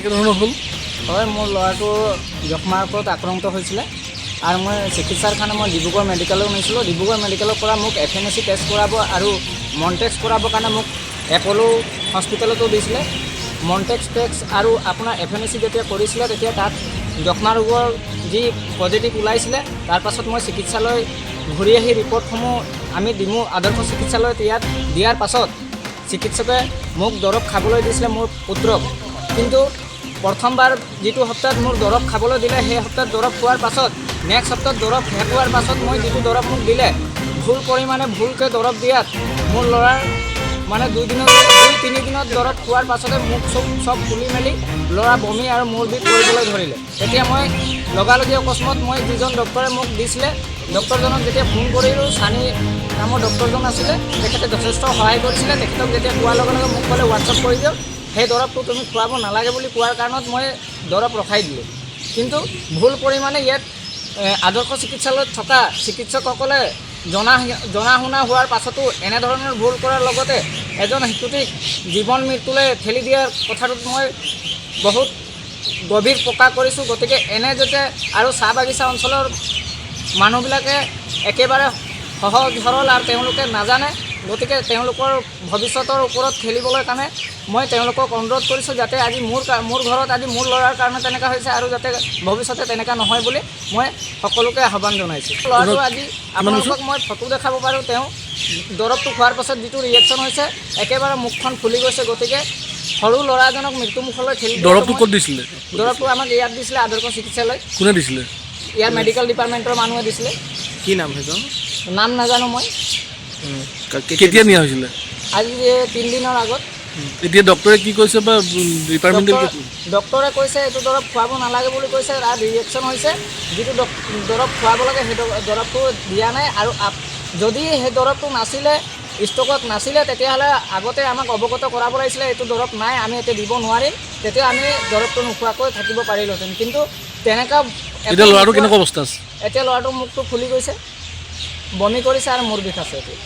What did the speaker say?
হয়, মোৰ ল'ৰাটো যক্ষ্মাৰ ওপৰত আক্ৰান্ত হৈছিলে আৰু মই চিকিৎসাৰ কাৰণে মই ডিব্ৰুগড় মেডিকেললৈ নিছিলোঁ। ডিব্ৰুগড় মেডিকেলৰ পৰা মোক FNAC টেষ্ট কৰাব আৰু মনটেক্স কৰাবৰ কাৰণে মোক এপ'লো হস্পিটেলতো দিছিলে। মনটেক্স টেক্স আৰু আপোনাৰ FNAC যেতিয়া কৰিছিলে তেতিয়া তাত যক্ষ্মা ৰোগৰ যি পজিটিভ ওলাইছিলে, তাৰপাছত মই চিকিৎসালয় ঘূৰি আহি ৰিপৰ্টসমূহ আমি ডিমু আদৰ্শ চিকিৎসালয়ত ইয়াত দিয়াৰ পাছত চিকিৎসকে মোক দৰৱ খাবলৈ দিছিলে মোৰ পুত্ৰক। কিন্তু প্ৰথমবাৰ যিটো সপ্তাহত মোৰ দৰৱ খাবলৈ দিলে, সেই সপ্তাহত দৰৱ খোৱাৰ পাছত নেক্সট সপ্তাহত দৰৱ শেষ হোৱাৰ পাছত মই যিটো দৰৱ মোক দিলে, ভুল পৰিমাণে ভুলকৈ দৰৱ দিয়াত মোৰ ল'ৰাৰ মানে 2-3 দিনত দৰৱ খোৱাৰ পাছতে মোক চব ফুলি মেলি ল'ৰা বমি আৰু মূৰ বিষ কৰিবলৈ ধৰিলে। তেতিয়া মই লগালগি অকস্মাত মই যিজন ডক্টৰে মোক দিছিলে, ডক্টৰজনক যেতিয়া ফোন কৰিলোঁ, চানি নামৰ ডক্টৰজন আছিলে, তেখেতে যথেষ্ট সহায় কৰিছিলে। তেখেতক যেতিয়া কোৱাৰ লগে লগে মোক ক'লে হোৱাটছআপ কৰি দিয়ক, সেই দৰৱটো তুমি খুৱাব নালাগে বুলি কোৱাৰ কাৰণত মই দৰৱ ৰখাই দিলোঁ। কিন্তু ভুল পৰিমাণে ইয়াত আদৰ্শ চিকিৎসালয়ত থকা চিকিৎসকসকলে জনা শুনা হোৱাৰ পাছতো এনেধৰণৰ ভুল কৰাৰ লগতে এজন শিশুটিক জীৱন মৃত্যুলৈ ঠেলি দিয়াৰ কথাটোত মই বহুত গভীৰ প্ৰকাশ কৰিছোঁ। গতিকে এনে যাতে আৰু চাহ বাগিচা অঞ্চলৰ মানুহবিলাকে একেবাৰে সহজ সৰল আৰু তেওঁলোকে নাজানে, গতিকে তেওঁলোকৰ ভৱিষ্যতৰ ওপৰত খেলিবলৈ কাৰণে মই তেওঁলোকক অনুৰোধ কৰিছোঁ যাতে আজি মোৰ ঘৰত আজি মোৰ ল'ৰাৰ কাৰণে তেনেকুৱা হৈছে আৰু যাতে ভৱিষ্যতে তেনেকুৱা নহয় বুলি মই সকলোকে আহ্বান জনাইছোঁ। ল'ৰাটো আজি আপোনালোকক মই ফটো দেখাব পাৰোঁ। তেওঁ দৰৱটো খোৱাৰ পাছত যিটো ৰিয়েকশ্যন হৈছে, একেবাৰে মুখখন ফুলি গৈছে। গতিকে সৰু ল'ৰাজনক মৃত্যুমুখলৈ ঠেলি দৰৱটো ক'ত দিছিলে? দৰৱটো আমাক ইয়াত দিছিলে, আদৰ্শ চিকিৎসালয়। কোনে দিছিলে? ইয়াৰ মেডিকেল ডিপাৰ্টমেণ্টৰ মানুহে দিছিলে। কি নাম সেইজন? নাম নাজানো মই। কেতিয়া নিয়া হৈছিলে? আজি 3 দিনৰ আগত। এতিয়া ডক্টৰে কি কৈছে বা ডিপাৰ্টমেণ্টে ডক্টৰে কৈছে এইটো দৰৱ খুৱাব নালাগে বুলি কৈছে। তাৰ ৰিয়েকশ্যন হৈছে, যিটো দৰৱ খুৱাব লাগে সেই দৰৱটো দিয়া নাই। আৰু যদি সেই দৰৱটো নাছিলে, ষ্টকত নাছিলে, তেতিয়াহ'লে আগতে আমাক অৱগত কৰাব লাগিছিলে এইটো দৰৱ নাই, আমি এতিয়া দিব নোৱাৰিম, তেতিয়া আমি দৰৱটো নোখোৱাকৈ থাকিব পাৰিলোহেঁতেন। কিন্তু তেনেকুৱা এতিয়া ল'ৰাটো কেনেকুৱা অৱস্থা আছে? এতিয়া ল'ৰাটোৰ মুখটো ফুলি গৈছে, বমি কৰিছে আৰু মূৰ বিষ আছে এতিয়া।